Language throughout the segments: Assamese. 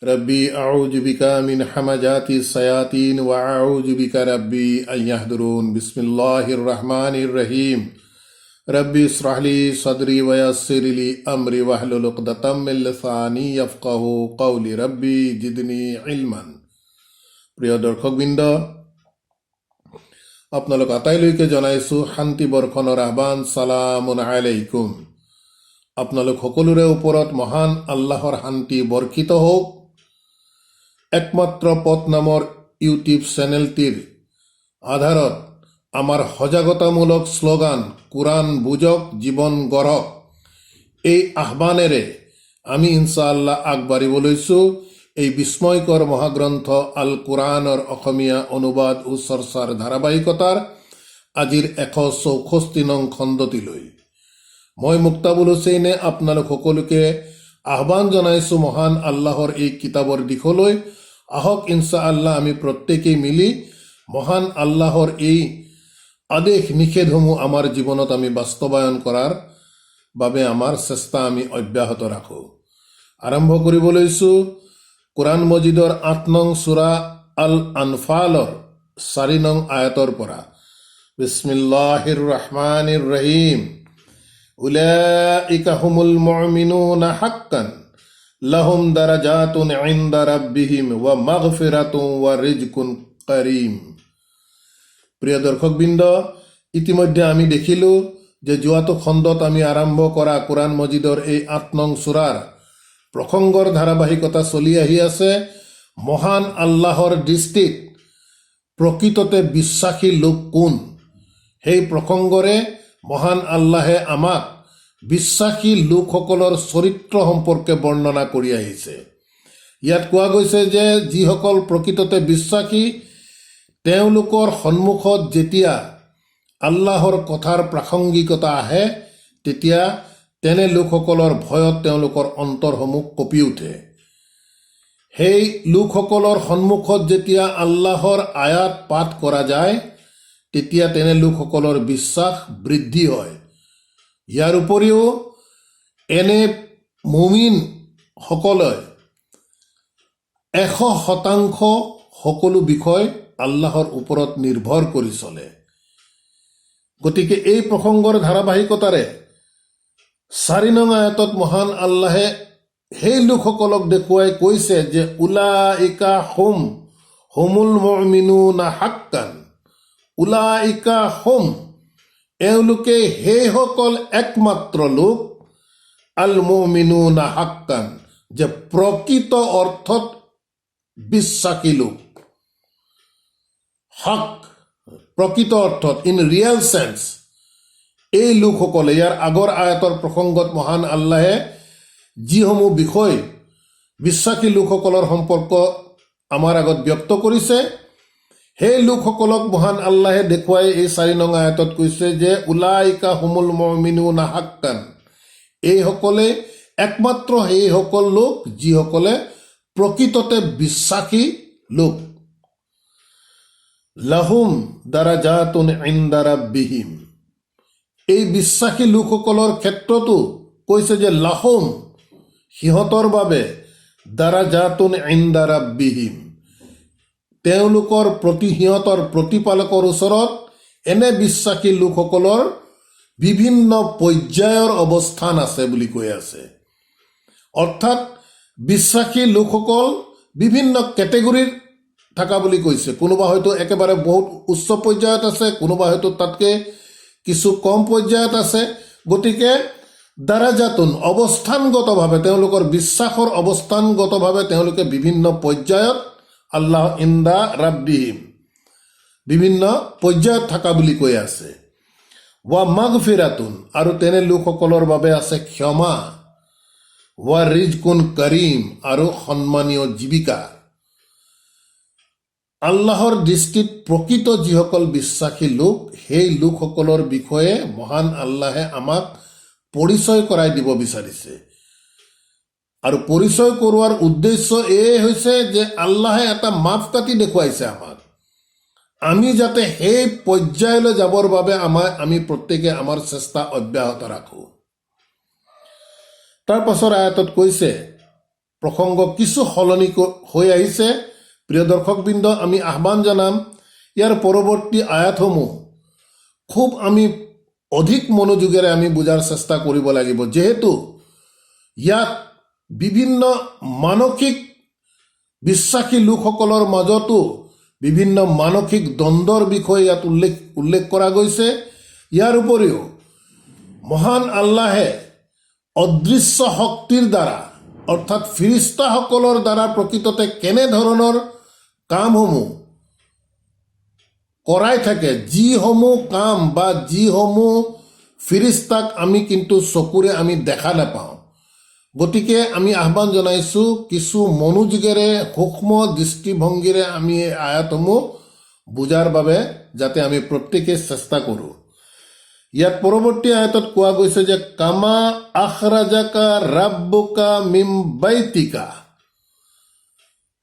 रब्बी अऊज़ु बिका मिन हमाजाति सयातीन व अऊज़ु बिका रब्बी अन यहदुरून। बिस्मिल्लाहिर रहमानिर रहीम। रब्बी इश्रह ली सदरी व यस्सिर ली अमरी वहलुल उक़दतम मिन लिसानी यफ़क़हू क़ौली। रब्बी जिदनी इल्मन। প্ৰিয় দৰ্শকবৃন্দ, আপোনালোক আটাইলৈকে জনাইছোঁ শান্তি বৰ্ষণৰ আহ্বান। সালামুন আলাইকুম। আপোনালোক সকলোৰে ওপৰত মহান আল্লাহৰ শান্তি বৰ্ষিত হওক। একমাত্ৰ পথ নামৰ ইউটিউব চেনেলটিৰ আধাৰত আমাৰ সজাগতামূলক শ্লোগান কোৰআন বুজক জীৱন গঢ়ক, এই আহ্বানেৰে আমি ইনশাআল্লাহ আগবাঢ়িব লৈছোঁ এই বিস্ময়কৰ মহাগ্ৰন্থ আল কোৰআনৰ অসমীয়া অনুবাদ ও চৰ্চাৰ ধাৰাবাহিকতাৰ আজিৰ 164 নং খণ্ডটিলৈ। মই মুক্তাবুল হুছেইনে আপোনালোক সকলোকে আহ্বান জনাইছোঁ মহান আল্লাহৰ এই কিতাপৰ দিশলৈ। আহক ইনশাআল্লাহ আমি প্ৰত্যেকেই মিলি মহান আল্লাহৰ এই আদেশ নিষেধসমূহ আমাৰ জীৱনত আমি বাস্তৱায়ন কৰাৰ বাবে আমাৰ চেষ্টা আমি অব্যাহত ৰাখোঁ। আৰম্ভ কৰিব লৈছোঁ কোৰআন মজিদৰ 8 নং সূৰা আল আনফালৰ 4 নং আয়াতৰ পৰা। বিসমিল্লাহিৰ ৰহমানিৰ ৰহিম। উলাইকা হুমুল মুমিনুনা হাক্কান লাহুম দাৰাজাতুন ইনদা ৰাব্বিহিম ওয়া মাগফিৰাতুন ওয়া ৰিজকুন কাৰীম। প্ৰিয় দৰ্শকবৃন্দ, ইতিমধ্যে আমি দেখিলোঁ যে যোৱাটো খণ্ডত আমি আৰম্ভ কৰা কোৰআন মজিদৰ এই 8 নং সূৰাৰ প্ৰসংগৰ ধাৰাবাহিকতা চলি আহি আছে। মহান আল্লাহৰ দৃষ্টিত প্ৰকৃততে বিশ্বাসী লোক কোন, সেই প্ৰসংগৰে মহান আল্লাহে আমাক বিশ্বাসী লোকসকলৰ চৰিত্ৰ সম্পৰ্কে বৰ্ণনা কৰি আহিছে। ইয়াত কোৱা গৈছে যে যিসকল প্ৰকৃততে বিশ্বাসী তেওঁলোকৰ সন্মুখত যেতিয়া আল্লাহৰ কথাৰ প্ৰাসংগিকতা আহে তেতিয়া তেনে লোকসকলৰ ভয়ত তেওঁলোকৰ অন্তৰসমূহ কঁপি উঠে। সেই লোকসকলৰ সন্মুখত যেতিয়া আল্লাহৰ আয়াত পাঠ কৰা যায় তেতিয়া তেনে লোকসকলৰ বিশ্বাস বৃদ্ধি হয়। ইয়াৰ উপৰিও এনে মুমিনসকলে 100% সকলো বিষয় আল্লাহৰ ওপৰত নিৰ্ভৰ কৰি চলে। গতিকে এই প্ৰসংগৰ ধাৰাবাহিকতাৰে 4 নং আয়াতত মহান আল্লাহে সেই লোকসকলক দেখুৱাই কৈছে যে উলাইকা হুমুল মুমিনুনা হাক্কান। উলাইকা হুম, এওঁলোকে সেইসকল একমাত্ৰ লোক আল মুমিনুনা হাক্কান, যে প্ৰকৃত অৰ্থত বিশ্বাসী লোক। হক, প্ৰকৃত অৰ্থত, ইন ৰিয়েল সেন্স এই লোকসকলে, ইয়াৰ আগৰ আয়াতৰ প্ৰসংগত মহান আল্লাহে যিসমূহ বিষয় বিশ্বাসী লোকসকলৰ সম্পৰ্ক আমাৰ আগত ব্যক্ত কৰিছে সেই লোকসকলক মহান আল্লাহে দেখুৱাই এই 4 নং আয়াতত কৈছে যে উলাইকা হুমুল মুমিনুনা হাক্কান, এইসকলে একমাত্ৰ সেইসকল লোক যিসকলে প্ৰকৃততে বিশ্বাসী লোক। লাহুম দাৰাজাতুন ইনদা ৰাব্বিহিম, এই বিশ্বাসী লোকসকলৰ ক্ষেত্ৰতো কৈছে যে লাহুম, সিহঁতৰ বাবে দাৰাজাতুন ইনদা ৰাব্বিহিম, তেওঁলোকৰ প্ৰতি সিহঁতৰ প্ৰতিপালকৰ ওচৰত এনে বিশ্বাসী লোকসকলৰ বিভিন্ন পৰ্যায়ৰ অৱস্থান আছে বুলি কৈ আছে। অৰ্থাৎ বিশ্বাসী লোকসকল বিভিন্ন কেটেগৰীৰ থকা বুলি কৈছে। কোনোবা হয়তো একেবাৰে বহুত উচ্চ পৰ্যায়ত আছে, কোনোবা হয়তো তাতকৈ কিছু কম পৰ্যায়ত আছে। গতিকে দাৰাজাতুন, অৱস্থানগতভাৱে তেওঁলোকৰ বিশ্বাসৰ অৱস্থানগতভাৱে তেওঁলোকে বিভিন্ন পৰ্যায়ত আল্লাহ ইনদা ৰাব্বিহিম, বিভিন্ন পৰ্যায়ত থকা বুলি কৈ আছে। ওয়া মাগফিৰাতুন, আৰু তেনে লোকসকলৰ বাবে আছে ক্ষমা। ওয়া ৰিজকুন কাৰীম, আৰু সন্মানীয় জীৱিকা। আল্লাহৰ দৃষ্টিত প্ৰকৃত যিসকল বিশ্বাসী লোক সেই লোকসকলৰ বিষয়ে মহান আল্লাহে আমাক পৰিচয় কৰাই দিব বিচাৰিছে। আৰু পৰিচয় কৰোৱাৰ উদ্দেশ্য এই হৈছে যে আল্লাহে এটা মাপকাঠি দেখুৱাইছে আমাক, আমি যাতে সেই পৰ্যায়লৈ যাবৰ বাবে আমি প্ৰত্যেকে আমাৰ চেষ্টা অব্যাহত ৰাখোঁ। তাৰ পাছৰ আয়াতত কৈছে প্ৰসংগ কিছু সলনি হৈ আহিছে। প্ৰিয় দৰ্শকবৃন্দ, আমি আহ্বান জনাম ইয়াৰ পৰৱৰ্তী আয়াতসমূহ খুব আমি অধিক মনোযোগেৰে আমি বুজাৰ চেষ্টা কৰিব লাগিব, যিহেতু ইয়াত বিভিন্ন মানসিক বিশ্বাসী লোকসকলৰ মাজতো বিভিন্ন মানসিক দ্বন্দ্বৰ বিষয়ে ইয়াত উল্লেখ কৰা গৈছে। ইয়াৰ উপৰিও মহান আল্লাহে অদৃশ্য শক্তিৰ দ্বাৰা অৰ্থাৎ ফিৰিষ্টাসকলৰ দ্বাৰা প্ৰকৃততে কেনেধৰণৰ কামসমূহ কৰাই থাকে, যিসমূহ কাম বা যিসমূহ ফিৰিষ্টাক আমি কিন্তু চকুৰে আমি দেখা নাপাওঁ। গতিকে আমি আহ্বান জনাইছোঁ কিছু মনোযোগেৰে সূক্ষ্ম দৃষ্টিভংগীৰে আমি এই আয়াতসমূহ বুজাৰ বাবে যাতে আমি প্ৰত্যেকে চেষ্টা কৰোঁ। ইয়াত পৰৱৰ্তী আয়াতত কোৱা গৈছে যে কামা আখৰাজাকা ৰাব্বুকা মিম বাইতিকা।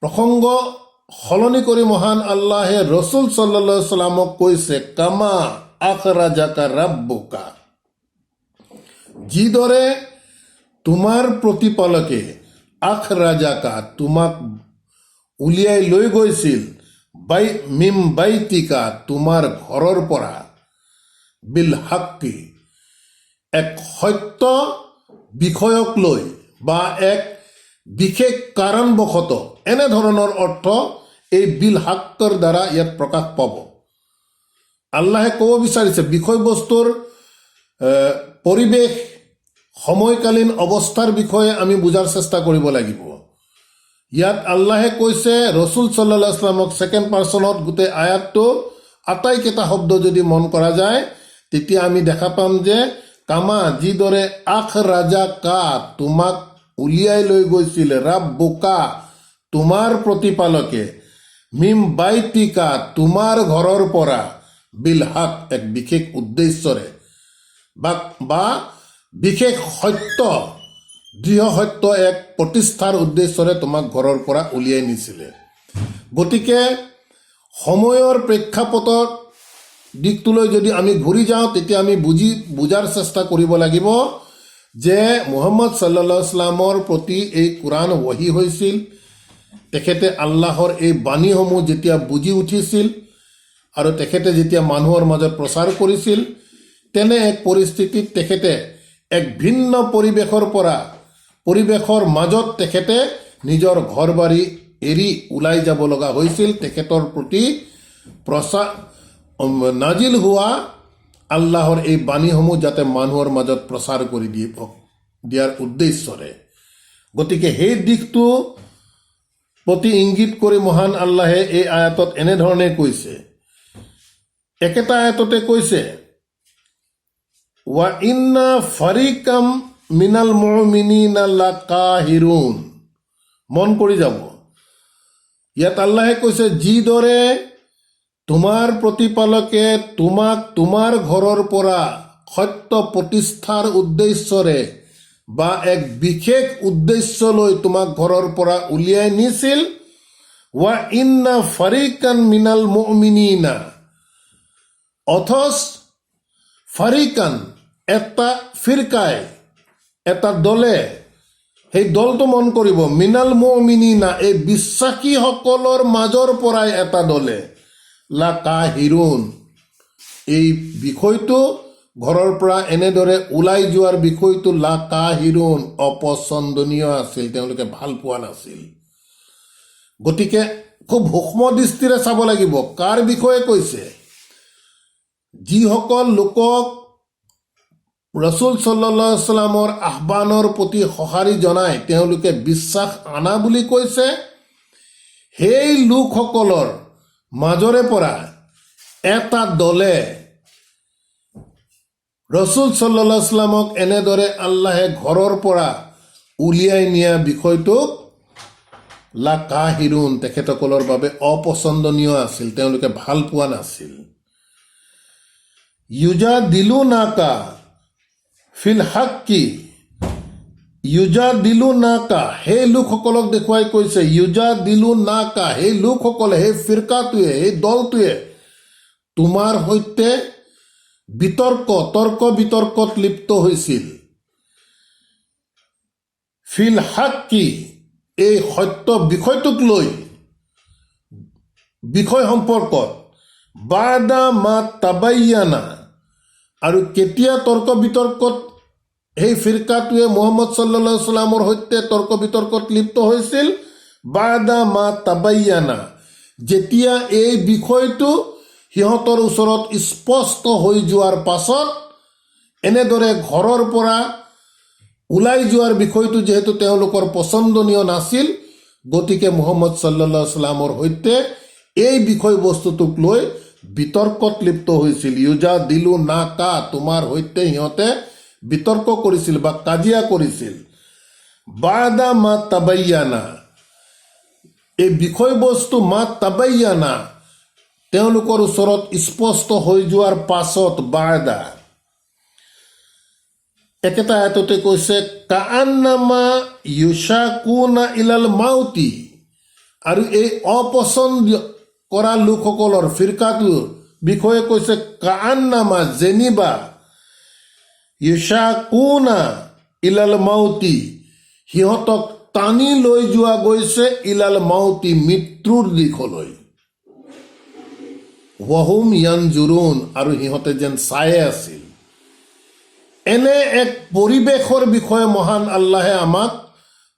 প্ৰসংগ সলনি কৰি মহান আল্লাহে ৰচুল সাল্লাল্লাহু আলাইহি সাল্লামক কৈছে কামা আখৰাজাকা ৰাব্বুকা, যিদৰে তোমাৰ প্ৰতিপালকে আখৰাজাকা তোমাক উলিয়াই লৈ গৈছিল মিম বাইতিকা তোমাৰ ঘৰৰ পৰা বিল হাক্কি এক সত্য বিষয়ক লৈ বা এক বিশেষ কাৰণবশতঃ এনেধৰণৰ অৰ্থ এই বিল হাক্কৰ দ্বাৰা ইয়াত প্ৰকাশ পাব। আল্লাহে ক'ব বিচাৰিছে বিষয়বস্তুৰ পৰিৱেশ সময়কালীন অৱস্থাৰ বিষয়ে আমি বুজাৰ চেষ্টা কৰিব লাগিব। ইয়াত আল্লাহে কৈছে ৰচুল সাল্লাল্লাহু আলাইহি ওয়াসাল্লামক ছেকেণ্ড পাৰ্চনত গোটেই আয়াতটো আটাইকেইটা শব্দ যদি মন কৰা যায় তেতিয়া আমি দেখা পাম যে কামা যিদৰে আখৰাজাকা তোমাক উলিয়াই লৈ গৈছিল ৰাব্বুকা তোমাৰ প্ৰতিপালকে মিম বাইতিকা তোমাৰ ঘৰৰ পৰা বিল হাক এক বিশেষ উদ্দেশ্যৰে বা বিশেষ সত্য দৃঢ় সত্য এক প্ৰতিষ্ঠাৰ উদ্দেশ্যৰে তোমাক ঘৰৰ পৰা উলিয়াই নিছিলে। গতিকে সময়ৰ প্ৰেক্ষাপটৰ দিশটোলৈ যদি আমি ঘূৰি যাওঁ তেতিয়া আমি বুজাৰ চেষ্টা কৰিব লাগিব যে মুহাম্মদ সাল্লাল্লাহু আলাইহি ওয়াসাল্লামৰ প্ৰতি এই কোৰাণ ওহী হৈছিল। তেখেতে আল্লাহৰ এই বাণীসমূহ যেতিয়া বুজি উঠিছিল আৰু তেখেতে যেতিয়া মানুহৰ মাজত প্ৰচাৰ কৰিছিল, তেনে এক পৰিস্থিতিত তেখেতে এক ভিন্ন পৰিৱেশৰ মাজত তেখেতে নিজৰ ঘৰ বাৰী এৰি ওলাই যাব লগা হৈছিল। তেখেতৰ প্ৰতি নাজিল হোৱা আল্লাহৰ এই বাণীসমূহ যাতে মানুহৰ মাজত প্ৰচাৰ কৰি দিয়াৰ উদ্দেশ্যৰে। গতিকে সেই দিশটো প্ৰতি ইংগিত কৰি মহান আল্লাহে এই আয়াতত এনেধৰণে কৈছে, একেটা আয়াততে কৈছে ওয়া ইন্না ফাৰিকাম মিনাল মুমিনিনা লাকাহিৰুন। মন কৰি যাব, ইয়াত আল্লাহে কৈছে যিদৰে তোমাৰ প্ৰতিপালকে তোমাক তোমাৰ ঘৰৰ পৰা সত্য প্ৰতিষ্ঠাৰ উদ্দেশ্যৰে বা এক বিশেষ উদ্দেশ্য লৈ তোমাক ঘৰৰ পৰা উলিয়াই নিছিল, ওয়া ইন্না ফাৰিকান মিনাল মুমিনিনা, অথচ ফাৰিকান এটা ফিৰকাই এটা দলে, সেই দলটো মন কৰিব মিনাল মুমিনিনা এই বিশ্বাসীসকলৰ মাজৰ পৰাই এটা দলে লাকাহিৰুন, এই বিষয়টো ঘৰৰ পৰা এনেদৰে ওলাই যোৱাৰ বিষয়টো লাকাহিৰুন অপছন্দনীয় আছিল, তেওঁলোকে ভাল পোৱা নাছিল। গতিকে খুব সূক্ষ্ম দৃষ্টিৰে চাব লাগিব কাৰ বিষয়ে কৈছে। যিসকল লোকক ৰচুল সাল্লাল্লাহু আলাইহি ওয়াসাল্লামৰ আহ্বানৰ প্ৰতি সঁহাৰি জনাই তেওঁলোকে বিশ্বাস আনা বুলি কৈছে, সেই লোকসকলৰ মাজৰে পৰা এটা দলে ৰচুল সাল্লাল্লাহু আলাইহি ওয়াসাল্লামক এনেদৰে আল্লাহে ঘৰৰ পৰা উলিয়াই নিয়া বিষয়টোক লাকাহিৰুন তেখেতসকলৰ বাবে অপছন্দনীয় আছিল, তেওঁলোকে ভাল পোৱা নাছিল। ইউজাদিলুনাকা ফিল হাক্কি, ইউজাদিলুনাকা সেই লোকসকলক দেখুৱাই কৈছে ইউজাদিলুনাকা সেই লোকসকলে, সেই ফিৰকাটোৱে, সেই দলটোৱে তোমাৰ সৈতে তৰ্ক বিতৰ্কত লিপ্ত হৈছিল। ফিল হাক্কি এই সত্য বিষয়টোক লৈ বিষয় সম্পৰ্কত বাদা মা তাবায়ানা, আৰু কেতিয়া তৰ্ক বিতৰ্কত সেই ফিৰকাটোৱে মুহাম্মদ সাল্লাল্লাহু আলাইহি সাল্লামৰ সৈতে তৰ্ক বিতৰ্কত লিপ্ত হৈছিল? বাদা মা তাবায়ানা, যেতিয়া এই বিষয়টো সিহঁতৰ ওচৰত স্পষ্ট হৈ যোৱাৰ পাছত। এনেদৰে ঘৰৰ পৰা ওলাই যোৱাৰ বিষয়টো যিহেতু তেওঁলোকৰ পচন্দনীয় নাছিল, গতিকে মুহাম্মদ সাল্লাল্লাহু আলাইহি সাল্লামৰ সৈতে এই বিষয়বস্তুটোক লৈ বিতৰ্কত লিপ্ত হৈছিল। ইউজা দিলু না কা, তোমাৰ সৈতে সিহঁতে বিতৰ্ক কৰিছিল বা কাজিয়া কৰিছিল। বাদা মা তাবায়ানা, এই বিষয়বস্তু মা তাবায়ানা তেওঁলোকৰ ওচৰত স্পষ্ট হৈ যোৱাৰ পাছত, বাদা একেটা আয়াততে কৈছে কাআন্নামা ইউশাকুনা ইলাল মাউতি, আৰু এই অপছন্দ কৰা লোকসকলৰ ফিৰকাটোৰ বিষয়ে কৈছে কাআন্নামা, যেনিবা ইউশাকুনা ইলাল মাউতি, সিহঁতক টানি লৈ যোৱা গৈছে ইলাল মাউতি, মৃত্যুৰ দিশলৈ। ৱহুম ইয়ানজুৰুন, আৰু সিহঁতে যেন চায়ে আছিল। এনে এক পৰিৱেশৰ বিষয়ে মহান আল্লাহে আমাক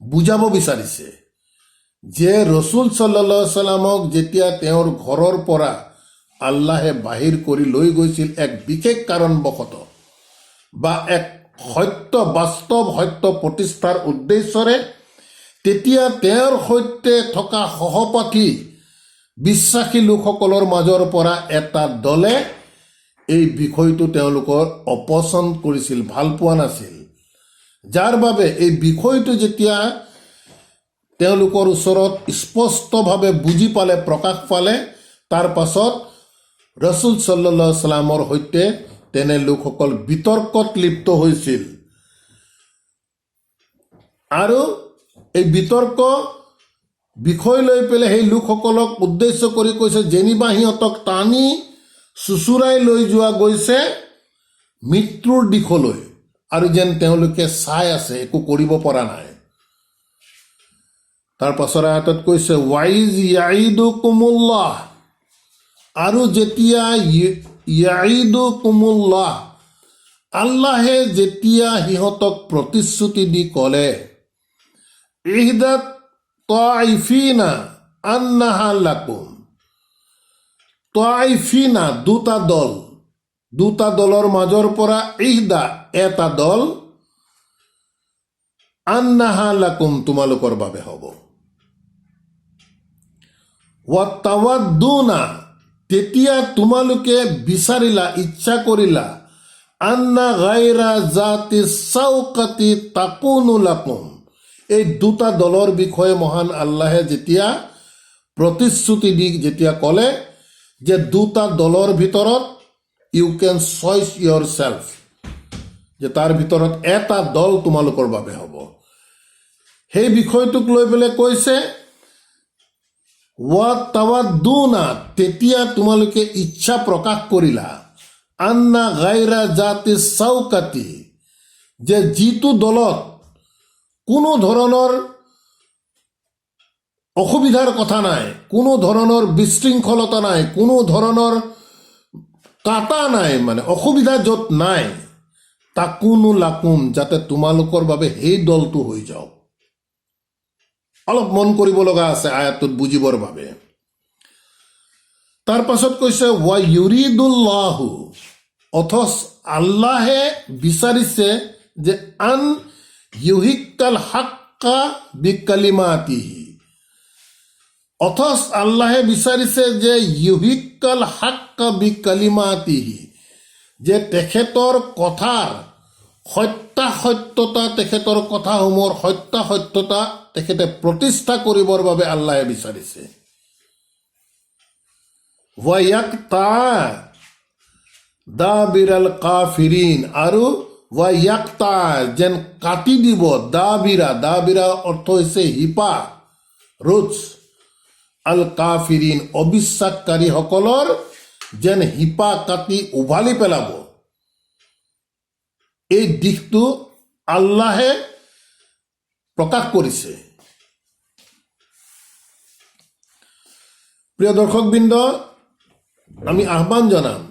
বুজাব বিচাৰিছে যে ৰসুল সাল্লাল্লাহু আলাইহি সাল্লামক যেতিয়া তেওঁৰ ঘৰৰ পৰা আল্লাহে বাহিৰ কৰি লৈ গৈছিল এক বিশেষ কাৰণবশতঃ বা এক বাস্তৱ সত্য প্ৰতিষ্ঠাৰ উদ্দেশ্যৰে, তেতিয়া তেওঁৰ সৈতে থকা সহপাঠী বিশ্বাসী লোকসকলৰ মাজৰ পৰা এটা দলে এই বিষয়টো তেওঁলোকৰ অপছন্দ কৰিছিল, ভাল পোৱা নাছিল। যাৰ বাবে এই বিষয়টো যেতিয়া তেওঁলোকৰ ওচৰত স্পষ্টভাৱে বুজি পালে, প্ৰকাশ পালে, তাৰ পাছত ৰসুল সাল্লাল্লাহু আলাইহি সাল্লামৰ সৈতে তেনে লোকসকল বিতৰ্কত লিপ্ত হৈছিল। আৰু এই বিতৰ্ক বিষয় লৈ পেলাই সেই লোকসকলক উদ্দেশ্য কৰি কৈছে যেনিবা সিহঁতক টানি চুচুৰাই লৈ যোৱা গৈছে মৃত্যুৰ দিশলৈ, আৰু যেন তেওঁলোকে চাই আছে, একো কৰিব পৰা নাই। তাৰ পাছৰ আয়াতত কৈছে ৱাইজ ইয়াইদুকুমুল্লাহ, আৰু যেতিয়া ইয়াইদুকুমুল্লাহ, আল্লাহে যেতিয়া সিহঁতক প্ৰতিশ্ৰুতি দি ক'লে ইহদাত তাইফিনা আন্নাহা লাকুম, তাইফিনা দুটা দলৰ মাজৰ পৰা ইহদা এটা দল, আন্নাহা লাকুম তোমালোকৰ বাবে হ'ব। ৱাতাৱাদ্দুনা, তেতিয়া তোমালোকে বিচাৰিলা, ইচ্ছা কৰিলা, আন্না গায়ৰা জাতি চাওকাতি তাকুনু লাকুম, এই দুটা দলৰ বিষয়ে মহান আল্লাহে যেতিয়া প্ৰতিশ্ৰুতি দি যেতিয়া ক'লে যে দুটা দলৰ ভিতৰত ইউ কেন চইচ ইয়ৰ চেল্ফ, যে তাৰ ভিতৰত এটা দল তোমালোকৰ বাবে হ'ব, সেই বিষয়টোক লৈ পেলাই কৈছে ৱাতাৱাদ্দুনা, তেতিয়া তোমালোকে ইচ্ছা প্ৰকাশ কৰিলা, আন্না গায়ৰা জাতি চাওকাতি, যে যিটো দলত কোনো ধৰণৰ অসুবিধাৰ কথা নাই, কোনো ধৰণৰ বিশৃংখলতা নাই, কোনো ধৰণৰ কাটা নাই, মানে অসুবিধা য'ত নাই, তাকুনু লাকুম, যাতে তোমালোকৰ বাবে সেই দলটো হৈ যাওক। অলপ মন কৰিব লগা আছে আয়াতটোত বুজিবৰ বাবে। তাৰ পাছত কৈছে ৱা ইউৰিদুল্লাহু, অথচ আল্লাহে বিচাৰিছে যে আন ইউহিক্কাল হাক্কা বিকালিমাতিহি, অথচ আল্লাহে বিচাৰিছে যে ইউহিক্কাল হাক্কা বিকালিমাতিহি, যে তেখেতৰ কথাৰ সত্যাসত্যতা, তেখেতৰ কথাসমূহৰ সত্যাসত্যতা তেখেতে প্ৰতিষ্ঠা কৰিবৰ বাবে আল্লাহে বিচাৰিছে। ৱায়াক্তা দাবিৰাল কাফিৰিন, আৰু ৱায়াক্তা, যেন কাটি দিব, দাবিৰা অৰ্থ হৈছে শিপা, ৰুটছ, আল কাফিৰিন, অবিশ্বাসকাৰীসকলৰ যেন শিপা কাটি উভালি পেলাব, এই দিশটো আল্লাহে প্ৰকাশ কৰিছে। প্ৰিয় দৰ্শকবৃন্দ, আমি আহ্বান জনাম,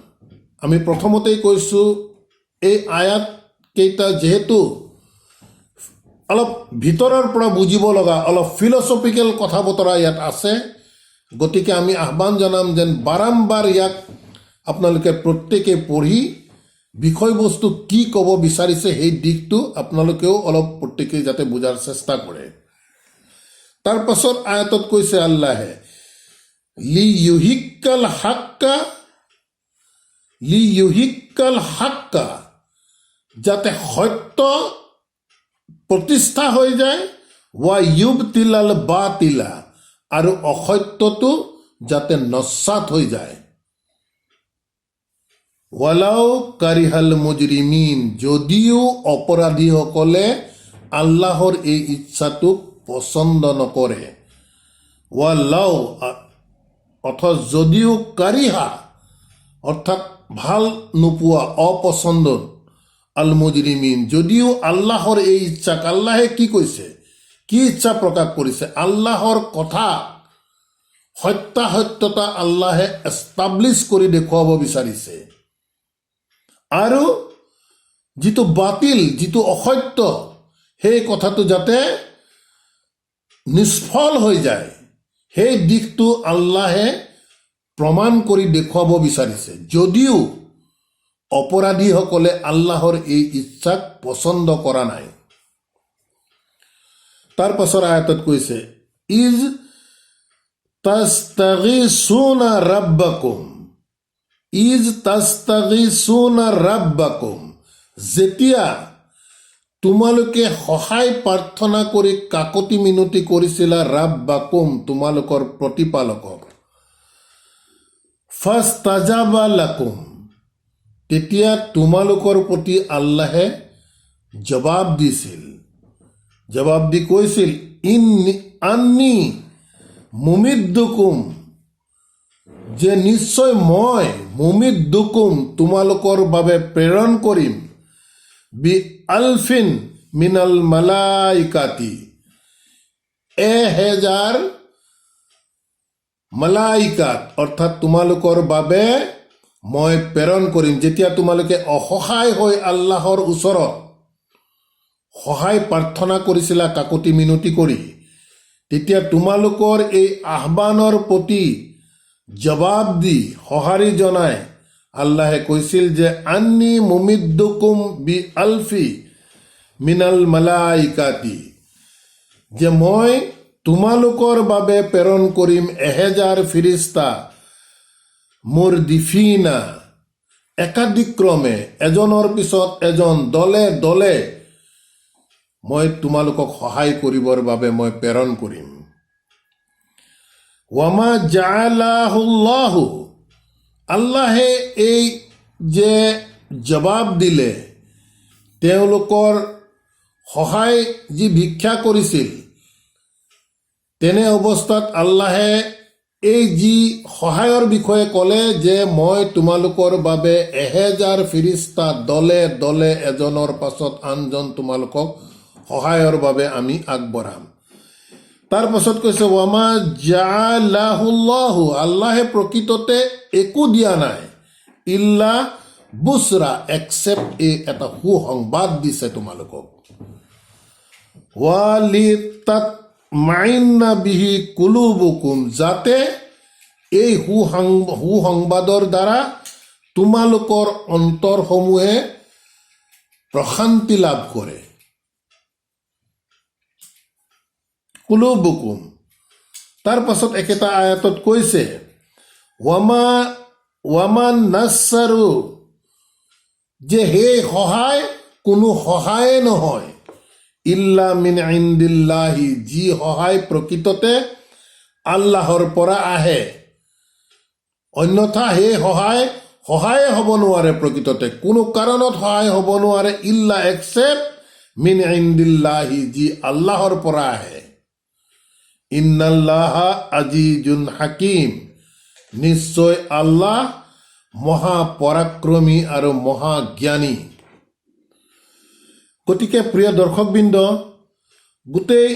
আমি প্ৰথমতেই কৈছোঁ এই আয়াত কেইটা যিহেতু অলপ ভিতৰৰ পৰা বুজিব লগা, অলপ ফিলচফিকেল কথা বতৰা ইয়াত আছে, গতিকে আমি আহ্বান জনাম যেন বাৰম্বাৰ ইয়াক আপোনালোকে প্ৰত্যেকে পঢ়ি বিষয়বস্তু কি ক'ব বিচাৰিছে সেই দিশটো আপোনালোকেও অলপ প্ৰত্যেকেই যাতে বুজাৰ চেষ্টা কৰে। তাৰ পাছত আয়াতত কৈছে আল্লাহে লিয়ুহিক্কাল হাক্কা, যাতে সত্য প্ৰতিষ্ঠা হৈ যায়, ৱা ইউবতিলাল বাতিলা, আৰু অসত্যটো যাতে নস্যাৎ হৈ যায়। ৱালাউ কাৰিহাল মুজৰিমিন, যদিও অপৰাধীসকলে আল্লাহৰ এই ইচ্ছাটোক পচন্দ নকৰে। ৱালাউ অথচ যদিও কাৰিহা অৰ্থাৎ ভাল নোপোৱা, অপচন্দ, আল মুজৰিমিন, যদিও আল্লাহৰ এই ইচ্ছাক, আল্লাহে কি কৈছে, কি ইচ্ছা প্ৰকাশ কৰিছে, আল্লাহৰ কথা সত্যাসত্যতা আল্লাহে এষ্টাব্লিছ কৰি দেখুৱাব বিচাৰিছে, আৰু যিটো বাতিল, যিটো অসত্য, সেই কথাটো যাতে নিষ্ফল হৈ যায়, সেই দিশটো আল্লাহে প্ৰমাণ কৰি দেখুৱাব বিচাৰিছে, যদিও অপৰাধীসকলে আল্লাহৰ এই ইচ্ছাক পচন্দ কৰা নাই। তাৰ পাছৰ আয়াতত কৈছে ইজ তাস্তাগিসুনা ৰাব্বাকুম, ইজ তাস্তাগিসুনা ৰাব্বাকুম, যেতিয়া তোমালোকে সহায় প্ৰাৰ্থনা কৰি কাকতি মিনতি কৰিছিলা ৰাব্বাকুম, তোমালোকৰ প্ৰতিপালকক, ফাস্তাজাবা লাকুম, তেতিয়া তোমালোকৰ প্ৰতি আল্লাহে জবাব দিছিল, জবাব দি কৈছিল আন্নি মুমিদ্দুকুম, যে নিশ্চয় মই মুমিদ্দুকুম, তোমালোকৰ বাবে প্ৰেৰণ কৰিম, বি আলফিন মিনাল মালাইকাতি, 1000 মালাইকাত, অৰ্থাৎ তোমালোকৰ বাবে মই প্ৰেৰণ কৰিম। যেতিয়া তোমালোকে অসহায় হৈ আল্লাহৰ ওচৰত সহায় প্ৰাৰ্থনা কৰিছিলা কাকতি মিনতি কৰি, তেতিয়া তোমালোকৰ এই আহ্বানৰ প্ৰতি জবাব দি সঁহাৰি জনাই আল্লাহে কৈছিল যে আন্নি মুমিদ্দুকুম বি আলফি মিনাল মালাইকাতি, যে মই তোমালোকৰ বাবে প্ৰেৰণ কৰিম 1000 ফিৰিস্তা, মুৰদিফিনা, একাদিক্ৰমে, এজনৰ পিছত এজন, দলে দলে মই তোমালোকক সহায় কৰিবৰ বাবে মই প্ৰেৰণ কৰিম। ৱামা জাআলাহুল্লাহু, আল্লাহে এই যে জবাব দিলে, তেওঁলোকৰ সহায় যি ভিক্ষা কৰিছিল, তেনে অৱস্থাত আল্লাহে এই যি সহায়ৰ বিষয়ে ক'লে যে মই তোমালোকৰ বাবে 1000 ফিৰিস্তা দলে দলে, এজনৰ পাছত আনজন তোমালোকক সহায়ৰ বাবে আমি আগবঢ়াম। তাৰ পাছত কৈছে ৱামা জাআলাহুল্লাহু, আল্লাহে প্ৰকৃততে একো দিয়া নাই, ইল্লা বুছৰা, একচেপ্ট এটা সুসংবাদ দিছে তোমালোকক, ৱালিতাতমাইন্না বিহি কুলুবুকুম, যাতে এই সুসংবাদৰ দ্বাৰা তোমালোকৰ অন্তৰসমূহে প্ৰশান্তি লাভ কৰে। কুলুবুকুম, তাৰ পাছত একেটা আয়াতত কৈছে ৱামান নাছাৰু, যে সেই সহায় কোনো সহায়ে নহয়, ইল্লা মিন ইন্দিল্লাহি, যি সহায় প্ৰকৃততে আল্লাহৰ পৰা আহে, অন্যথা সেই সহায়ে হ'ব নোৱাৰে, প্ৰকৃততে কোনো কাৰণত সহায় হ'ব নোৱাৰে, ইল্লা একচেপ্ট মিন ইন্দিল্লাহি, যি আল্লাহৰ পৰা আহে। ইন্নাল্লাহা আজিজুন হাকিম, নিশ্চয় আল্লাহ মহাপৰাক্ৰমী আৰু মহাজ্ঞানী। গতিকে প্ৰিয় দৰ্শকবৃন্দ, গোটেই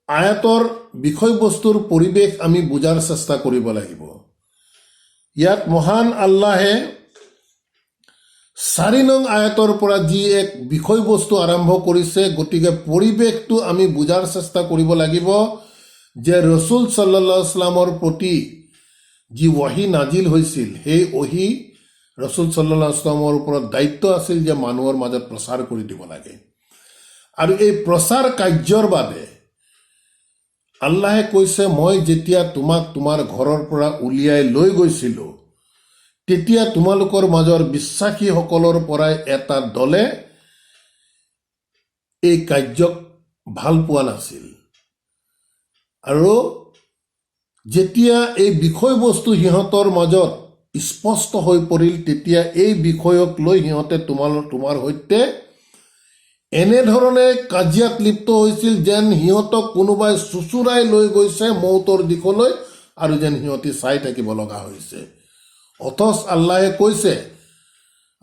আয়াতৰ বিষয়বস্তুৰ পৰিৱেশ আমি বুজাৰ চেষ্টা কৰিব লাগিব। ইয়াত মহান আল্লাহে 4 নং আয়াতৰ পৰা যি এক বিষয়বস্তু আৰম্ভ কৰিছে, গতিকে পৰিৱেশটো আমি বুজাৰ চেষ্টা কৰিব লাগিব যে ৰসুল সাল্লাল্লাহু আলাইহি ওয়াসাল্লামৰ প্ৰতি যি ওয়াহি নাজিল হৈছিল, সেই ওহি ৰসুল সাল্লাল্লাহু আলাইহি ওয়াসাল্লামৰ ওপৰত দায়িত্ব আছিল যে মানুহৰ মাজত প্ৰচাৰ কৰি দিব লাগে। আৰু এই প্ৰচাৰ কাৰ্যৰ বাবে আল্লাহে কৈছে, মই যেতিয়া তোমাক তোমাৰ ঘৰৰ পৰা উলিয়াই লৈ গৈছিলোঁ, তেতিয়া তোমালোকৰ মাজৰ বিশ্বাসীসকলৰ পৰাই এটা দলে এই কাৰ্যক ভাল পোৱা নাছিল। আৰু যেতিয়া এই বিষয়বস্তু সিহঁতৰ মাজত স্পষ্ট হৈ পৰিল, তেতিয়া এই বিষয়ক লৈ সিহঁতে তোমাৰ সৈতে এনেধৰণে কাজিয়াত লিপ্ত হৈছিল যেন সিহঁতক কোনোবাই চুচুৰাই লৈ গৈছে মৌতৰ দিশলৈ আৰু যেন সিহঁতি চাই থাকিব লগা হৈছে। অথচ আল্লাহে কৈছে,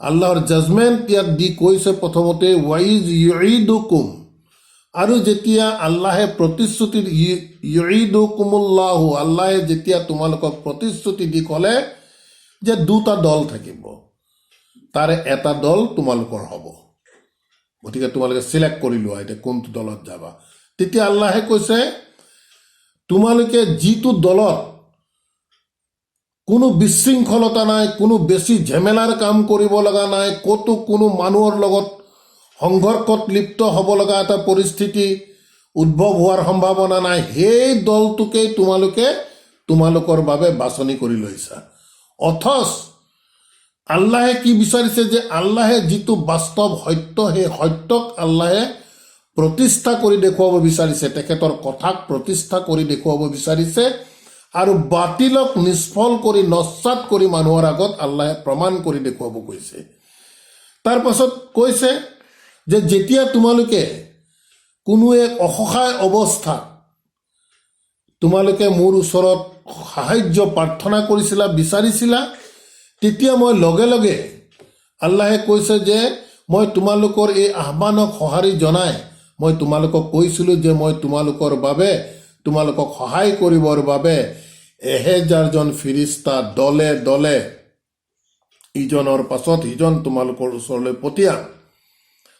আল্লাহৰ জাজমেণ্ট ইয়াত দি কৈছে প্ৰথমতে, ৱাইজ ইউঈদুকুম, আৰু যেতিয়া আল্লাহে প্ৰতিশ্ৰুতি ইউঈদুকুমুল্লাহু, আল্লাহে যেতিয়া তোমালোকক প্ৰতিশ্ৰুতি দি ক'লে যে 2টা দল থাকিব, তাৰে এটা দল তোমালোকৰ হ'ব, গতিকে তোমালোকে চিলেক্ট কৰি লোৱা এতিয়া কোনটো দলত যাবা। তেতিয়া আল্লাহে কৈছে, তোমালোকে যিটো দলত কোনো বিশৃংখলতা নাই, কোনো বেছি ঝেমেলাৰ কাম কৰিব লগা নাই, ক'তো কোনো মানুহৰ লগত সংঘৰ্ষত লিপ্ত হ'ব লগা এটা পৰিস্থিতি উদ্ভৱ হোৱাৰ সম্ভাৱনা নাই, সেই দলটোকেই তোমালোকৰ বাবে বাছনি কৰি লৈছা। অথচ আল্লাহে কি বিচাৰিছে যে আল্লাহে যিটো বাস্তৱ সত্য, সেই সত্যক আল্লাহে প্ৰতিষ্ঠা কৰি দেখুৱাব বিচাৰিছে, তেখেতৰ কথাক প্ৰতিষ্ঠা কৰি দেখুৱাব বিচাৰিছে, আৰু বাতিলক নিষ্ফল কৰি নস্যাৎ কৰি মানুহৰ আগত আল্লাহে প্ৰমাণ কৰি দেখুৱাব কৈছে। তাৰ পাছত কৈছে যে যেতিয়া তোমালোকে কোনো এক অসহায় অৱস্থাত তোমালোকে মোৰ ওচৰত সাহায্য প্ৰাৰ্থনা কৰিছিলা, বিচাৰিছিলা, তেতিয়া মই লগে লগে আল্লাহে কৈছে যে মই তোমালোকৰ এই আহ্বানক সঁহাৰি জনাই মই তোমালোকক কৈছিলোঁ যে মই তোমালোকক সহায় কৰিবৰ বাবে 1000জন ফিৰিস্তা দলে দলে ইজনৰ পাছত সিজন তোমালোকৰ ওচৰলৈ পঠিয়াম।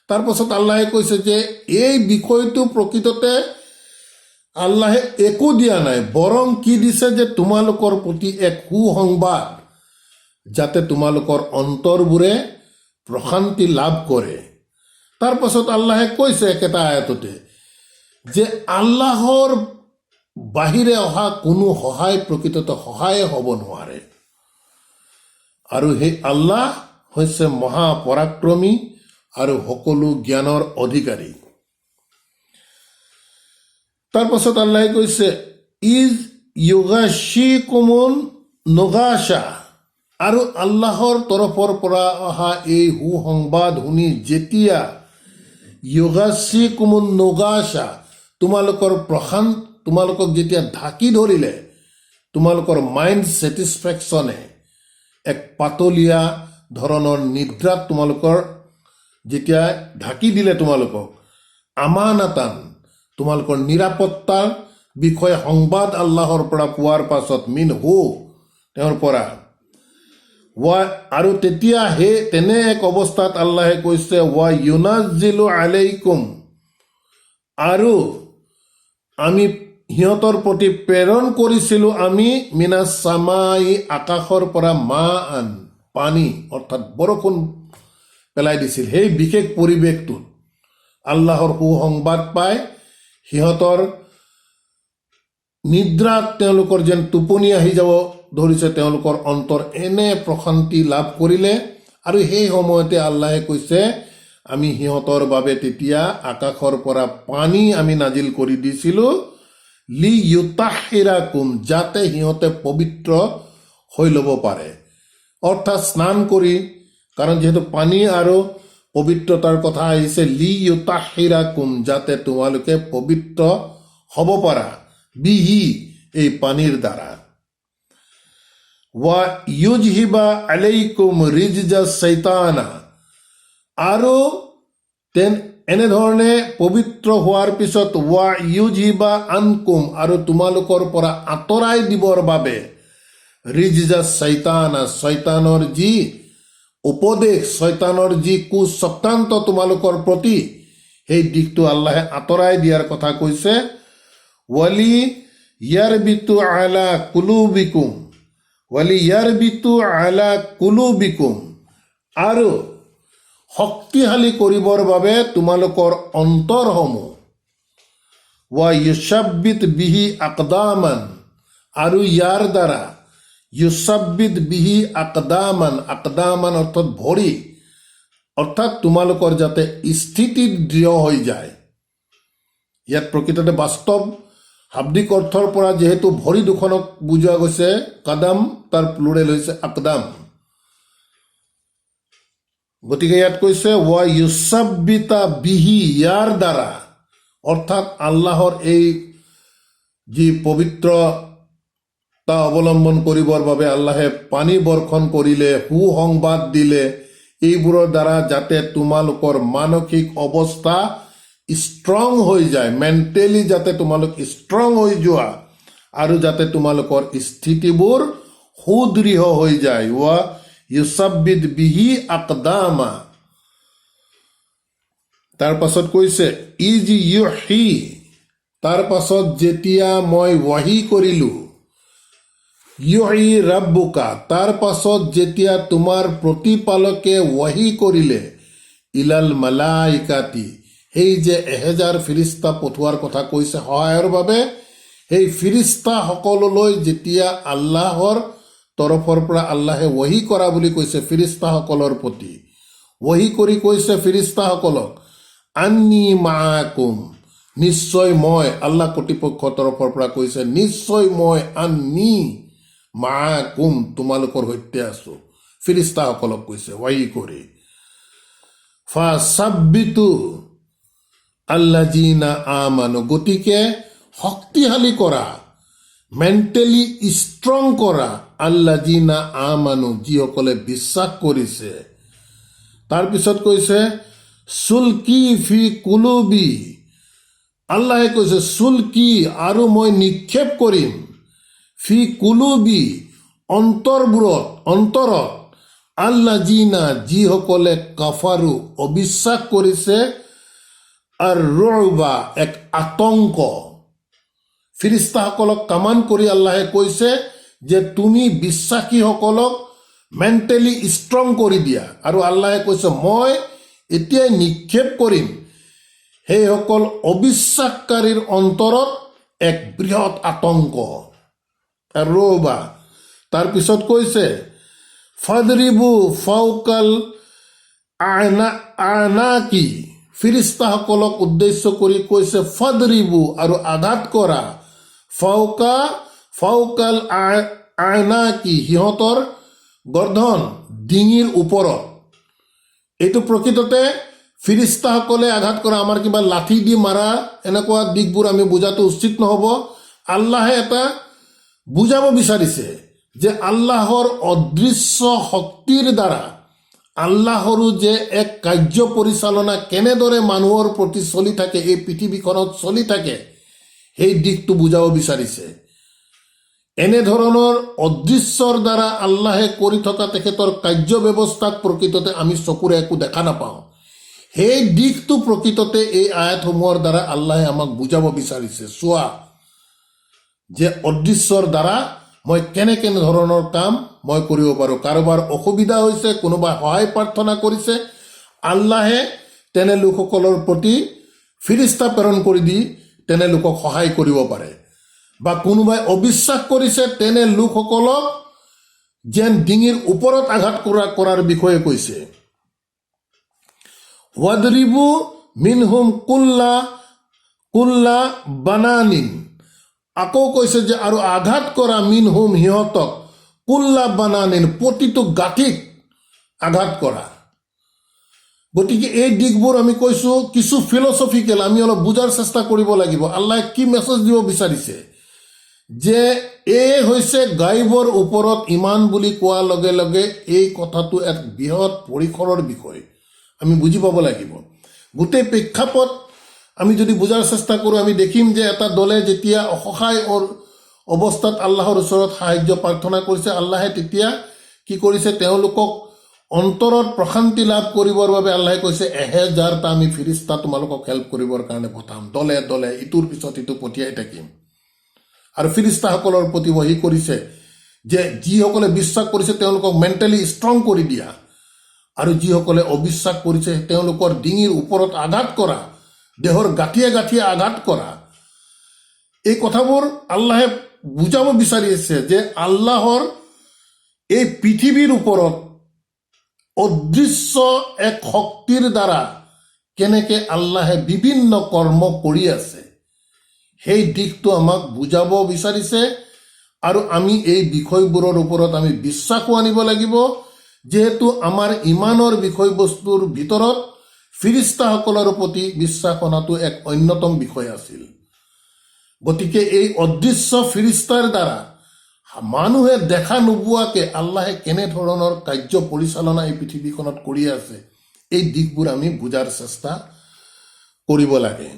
তাৰ পাছত আল্লাহে কৈছে যে এই বিষয়টো প্ৰকৃততে আল্লাহে একো দিয়া নাই, বৰং কি দিছে যে তোমালোকৰ প্ৰতি এক সুসংবাদ, যাতে তোমালোকৰ অন্তৰবোৰে প্ৰশান্তি লাভ কৰে। তাৰ পাছত আল্লাহে কৈছে একেটা আয়াততে যে আল্লাহৰ বাহিৰে অহা কোনো সহায় প্ৰকৃততে সহায় হ'ব নোৱাৰে, আৰু সেই আল্লাহ হৈছে মহাপৰাক্ৰমী আৰু সকলো জ্ঞানৰ অধিকাৰী। তাৰ পাছত আল্লাহে কৈছে, ইজ ইউগাশিকুমুন নুগাশা, আৰু আল্লাহৰ তৰফৰ পৰা অহা এই সুসংবাদ শুনি যেতিয়া ইউগাশিকুমুন নুগাশা, তোমালোকক যেতিয়া ঢাকি ধৰিলে, তোমালোকৰ মাইণ্ড ছেটিছফেকশ্যনে এক পাতলীয়া ধৰণৰ নিদ্ৰাত তোমালোকৰ যেতিয়া ঢাকি দিলে, তোমালোকক আমানাতান, তোমালোকৰ নিৰাপত্তাৰ বিষয়ে সংবাদ আল্লাহৰ পৰা পোৱাৰ পাছত মিনহু, তেওঁৰ পৰা, আৰু তেতিয়া তেনে এক অৱস্থাত আল্লাহে কৈছে, ৱা ইউনাজিলু আলাইকুম, আৰু আমি সিহঁতৰ প্ৰতি প্ৰেৰণ কৰিছিলোঁ আমি মিনাছ চামাই, আকাশৰ পৰা মা আন, পানী অৰ্থাৎ বৰষুণ পেলাই দিছিল। সেই বিশেষ পৰিৱেশটোত আল্লাহৰ সুসংবাদ পাই সিহঁতৰ নিদ্ৰাত তেওঁলোকৰ যেন টোপনি আহি যাব ধৰিছে, তেওঁলোকৰ অন্তৰ এনে প্ৰশান্তি লাভ কৰিলে, আৰু সেই সময়তে আল্লাহে কৈছে আমি সিহঁতৰ বাবে তেতিয়া আকাশৰ পৰা পানী আমি নাজিল কৰি দিছিলোঁ, লি ইউতাহিৰাকুম, যাতে সিহঁতে পবিত্ৰ হৈ ল'ব পাৰে, অৰ্থাৎ স্নান কৰি, কাৰণ যিহেতু পানী আৰু পবিত্ৰতাৰ কথা আহিছে, লি ইউতাহিৰাকুম, যাতে তোমালোকে পবিত্ৰ হ'ব পাৰা, বিহি, এই পানীৰ দ্বাৰা, ৱা ইউজহিবা আলাইকুম ৰিজজা শৈতানা, আৰু এনেধৰণে পবিত্ৰ হোৱাৰ পিছত ৱা ইউজহিবা আনকুম, আৰু তোমালোকৰ পৰা আঁতৰাই দিবৰ বাবে ৰিজজা শৈতানা, শৈতানৰ যি উপদেশ, শৈতানৰ যি কুচক্ৰান্ত তোমালোকৰ প্ৰতি, সেই দিশটো আল্লাহে আঁতৰাই দিয়াৰ কথা কৈছে। ৱালি ইয়াৰবিতু আলা কুলুবিকুম, ৱালি ইয়াৰবিতু আলা কুলুবিকুম, আৰু শক্তিশালী কৰিবৰ বাবে তোমালোকৰ অন্তৰসমূহ, ৱা ইউসাব্বিত বিহি আকদামান, আৰু ইয়াৰ দ্বাৰা ইউসাব্বিত বিহি আকদামান, আকদামান অৰ্থাৎ ভৰি, অৰ্থাৎ তোমালোকৰ যাতে স্থিতিত দৃঢ় হৈ যায়। ইয়াত প্ৰকৃততে বাস্তৱ শাব্দিক অৰ্থৰ পৰা যিহেতু ভৰি দুখনক বুজোৱা গৈছে, কাদাম তাৰ প্লুৰেল হৈছে আকদাম, গতিকে ইয়াত কৈছে ৱা ইউসাব্বিতা বিহি, ইয়াৰ দ্বাৰা, অৰ্থাৎ আল্লাহৰ এই যি পবিত্ৰতা অৱলম্বন কৰিবৰ বাবে আল্লাহে পানী বৰ্ষণ কৰিলে, সুসংবাদ দিলে, এইবোৰৰ দ্বাৰা যাতে তোমালোকৰ মানসিক অৱস্থা ষ্ট্ৰং হৈ যায়, মেণ্টেলি যাতে তোমালোক ষ্ট্ৰং হৈ যোৱা, আৰু যাতে তোমালোকৰ স্থিতিবোৰ সুদৃঢ় হৈ যায়। ৱা ইউসাব্বিত বিহি আকদামা, তাৰ পাছত কৈছে ইজ ইউহি, তাৰ পাছত যেতিয়া মই ৱাহি কৰিলো, ইউহি ৰাব্বুকা, তাৰ পাছত যেতিয়া তোমাৰ প্ৰতিপালকে ৱাহি কৰিলে, ইলাল মালাইকাতি, সেই যে 1000 ফিৰিস্তা পঠোৱাৰ কথা কৈছে সহায়ৰ বাবে, সেই ফিৰিস্তাসকললৈ যেতিয়া আল্লাহৰ তৰফৰ পৰা আল্লাহে ৱাহি কৰা বুলি কৈছে ফিৰিস্তাসকলৰ প্ৰতি, ৱাহি কৰি কৈছে ফিৰিস্তাসকলক, আন্নি মাআকুম, নিশ্চয় মই, আল্লাহ কৰ্তৃপক্ষৰ তৰফৰ পৰা কৈছে নিশ্চয় মই, আন্নি মাআকুম, তোমালোকৰ সৈতে আছো, ফিৰিস্তাসকলক কৈছে ৱাহি কৰি। ফাসাব্বিতু আল্লাযিনা আমানু, গতিকে শক্তিশালী কৰা, মেণ্টেলি ষ্ট্ৰং কৰা, আল্লাযিনা আমানু, যিসকলে বিশ্বাস কৰিছে। তাৰপিছত কৈছে চুলকি ফি কুলুবি, আল্লাহে কৈছে চুলকি, আৰু মই নিক্ষেপ কৰিম, ফি কুলুবি, অন্তৰত, আল্লাযিনা, যিসকলে কাফাৰু, অবিশ্বাস কৰিছে, আৰু ৰুবা, এক আতংক। ফিৰিস্তাসকলক কামান কৰি আল্লাহে কৈছে যে তুমি বিশ্বাসীসকলক মেণ্টেলি ষ্ট্ৰং কৰি দিয়া, আৰু আল্লাহে কৈছে মই এতিয়াই নিক্ষেপ কৰিম সেইসকল অবিশ্বাসকাৰীৰ অন্তৰত এক বৃহৎ আতংক, ৰুবা। তাৰপিছত কৈছে ফাদৰিবু ফাউকাল আনাকি, ফিৰিস্তাসকলক উদ্দেশ্য কৰি কৈছে ফাদৰিবু, আৰু আঘাত কৰা, ফাউকাল আনাকি, সিহঁতৰ গৰ্ধন, ডিঙিৰ ওপৰত। এইটো প্ৰকৃততে ফিৰিস্তাসকলে আঘাত কৰা, আমাৰ কিবা লাঠি দি মাৰা এনেকুৱা দিশবোৰ আমি বুজাটো উচিত নহ'ব। আল্লাহে এটা বুজাব বিচাৰিছে যে আল্লাহৰ অদৃশ্য শক্তিৰ দ্বাৰা আল্লাহৰো যে এক কাৰ্য পৰিচালনা কেনেদৰে মানুহৰ প্ৰতি চলি থাকে, এই পৃথিৱীখনত চলি থাকে, সেই দিশটো বুজাব বিচাৰিছে। এনেধৰণৰ অদৃশ্যৰ দ্বাৰা আল্লাহে কৰি থকা তেখেতৰ কাৰ্য ব্যৱস্থাক প্ৰকৃততে আমি চকুৰে একো দেখা নাপাওঁ, সেই দিশটো প্ৰকৃততে এই আয়াতসমূহৰ দ্বাৰা আল্লাহে আমাক বুজাব বিচাৰিছে। চোৱা যে অদৃশ্যৰ দ্বাৰা মই কেনে ধৰণৰ কাম মই কৰিব পাৰোঁ। কাৰোবাৰ অসুবিধা হৈছে, কোনোবাই সহায় প্ৰাৰ্থনা কৰিছে, আল্লাহে তেনে লোকসকলৰ প্ৰতি ফিৰিস্তা প্ৰেৰণ কৰি দি তেনে লোকক সহায় কৰিব পাৰে। বা কোনোবাই অবিশ্বাস কৰিছে, তেনে লোকসকলক যেন ডিঙিৰ ওপৰত আঘাত কৰাৰ বিষয়ে কৈছে। ৱাদৰিবু মিনহুম কুল্লা বানানিন, আকৌ কৈছে যে আৰু আঘাত কৰা মিনহুম, সিহঁতক, কুল্লা বানানিন, প্ৰতিটো গাঁঠিত আঘাত কৰা। গতিকে এই দিশবোৰ আমি কৈছো কিছু ফিলচফিকেল, আমি অলপ বুজাৰ চেষ্টা কৰিব লাগিব। আল্লাহে কি মেছেজ দিব বিচাৰিছে যে এই হৈছে গাইবৰ ওপৰত ইমান বুলি কোৱাৰ লগে লগে এই কথাটো এক বৃহৎ পৰিসৰৰ বিষয়, আমি বুজি পাব লাগিব। গোটেই প্ৰেক্ষাপট আমি যদি বুজাৰ চেষ্টা কৰোঁ, আমি দেখিম যে এটা দলে যেতিয়া অৱস্থাত আল্লাহৰ ওচৰত সাহায্য প্ৰাৰ্থনা কৰিছে। আল্লাহে তেতিয়া কি কৰিছে, তেওঁলোকক অন্তৰত প্ৰশান্তি লাভ কৰিবৰ বাবে আল্লাহে কৈছে 1000টা আমি ফিৰিস্তা তোমালোকক হেল্প কৰিবৰ কাৰণে পঠাম, দলে দলে ইটোৰ পিছত ইটো পঠিয়াই থাকিম। আৰু ফিৰিস্তাসকলৰ প্ৰতি ৱহি কৰিছে যে যিসকলে বিশ্বাস কৰিছে তেওঁলোকক মেণ্টেলি ষ্ট্ৰং কৰি দিয়া, আৰু যিসকলে অবিশ্বাস কৰিছে তেওঁলোকৰ ডিঙিৰ ওপৰত আঘাত কৰা, দেহৰ গাঁঠিয়ে গাঁঠিয়ে আঘাত কৰা। এই কথাবোৰ আল্লাহে বুজাব বিচাৰিছে যে আল্লাহৰ এই পৃথিৱীৰ ওপৰত অদৃশ্য এক শক্তিৰ দ্বাৰা কেনেকে আল্লাহে বিভিন্ন কৰ্ম কৰি আছে, সেই দিশটো আমাক বুজাব বিচাৰিছে। আৰু আমি এই বিষয়বোৰৰ ওপৰত আমি বিশ্বাসো আনিব লাগিব, যিহেতু আমাৰ ইমানৰ বিষয়বস্তুৰ ভিতৰত ফিৰিস্তাসকলৰ প্ৰতি বিশ্বাস অনাটো এক অন্যতম বিষয় আছিল। গতিকে এই অদৃশ্য ফিৰিস্তাৰ দ্বাৰা মানুহে দেখা নোপোৱাকে আল্লাহে কেনেধৰণৰ কাৰ্য পৰিচালনা এই পৃথিৱীখনত কৰি আছে, এই দিশবোৰ আমি বুজাৰ চেষ্টা কৰিব লাগে।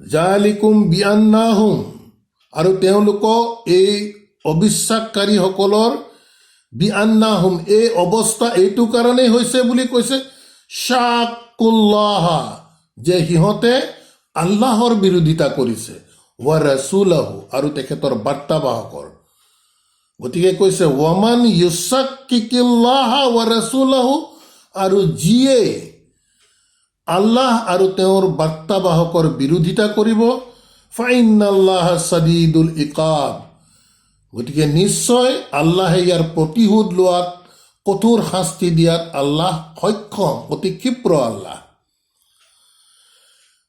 জালিকুম বিআন্নাহুম, আৰু তেওঁলোকক এই অবিশ্বাসকাৰীসকলৰ বিআন্নাহুম এই অৱস্থা এইটো কাৰণেই হৈছে বুলি কৈছে, শাকুল্লাহ, যে সিহঁতে আল্লাহৰ বিৰোধিতা কৰিছে, ৱা ৰাছুলাহু, আৰু তেখেতৰ বাৰ্তাবাহকৰ। গতিকে কৈছে ৱামান ইউশাক্কিকিল্লাহ ৱা ৰাছুলাহু, আৰু যিয়ে আল্লাহ আৰু তেওঁৰ বাৰ্তাবাহকৰ বিৰোধিতা কৰিব, ফাইন্নাল্লাহ শাদীদুল ইকাব, গতিকে নিশ্চয় আল্লাহে ইয়াৰ প্ৰতিশোধ লোৱাত, কঠোৰ শাস্তি দিয়াত আল্লাহ সক্ষম, অতি ক্ষিপ্ৰ আল্লাহ।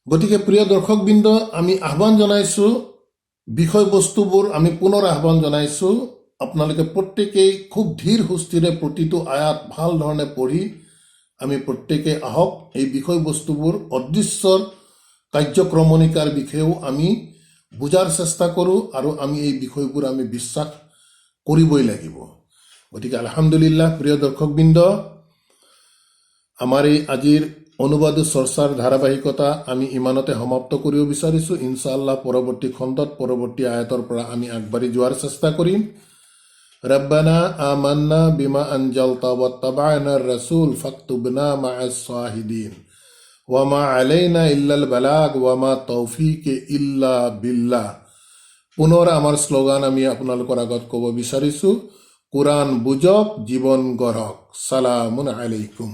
গতিকে প্ৰিয় দৰ্শকবৃন্দ, আমি আহ্বান জনাইছোঁ, বিষয়বস্তুবোৰ আমি পুনৰ আহ্বান জনাইছোঁ, আপোনালোকে প্ৰত্যেকেই খুব ধীৰ সুস্থিৰে প্ৰতিটো আয়াত ভাল ধৰণে পঢ়ি আমি প্ৰত্যেকে আহক, এই বিষয়বস্তুবোৰ অদৃশ্যৰ কাৰ্যক্ৰমণিকাৰ বিষয়েও আমি বুজাৰ চেষ্টা কৰোঁ, আৰু আমি এই বিষয়বোৰ আমি বিশ্বাস কৰিবই লাগিব। গতিকে আলহামদুলিল্লাহ প্ৰিয় দৰ্শকবৃন্দ, আমাৰ এই আজিৰ অনুবাদ চৰ্চাৰ ধাৰাবাহিকতা আমি ইমানতে সমাপ্ত কৰিব বিচাৰিছোঁ। ইনশাআল্লাহ পৰৱৰ্তী খণ্ডত পৰৱৰ্তী আয়াতৰ পৰা আমি আগবাঢ়ি যোৱাৰ চেষ্টা কৰিম। ৰব্বানা আমান্না বিমা আনজালতা ওয়াত্তাবা'নাৰ ৰাসূল ফাকতুবনা মা'আস শাহিদিন ওয়ামা আলাইনা ইল্লাল বালাগ ওয়ামা তৌফিক ইল্লা বিল্লাহ। পুনৰ আমাৰ শ্লোগান আমি আপোনালোকৰ আগত ক'ব বিচাৰিছোঁ, কোৰআন বুজক, জীৱন গঢ়ক। সালামুন আলাইকুম।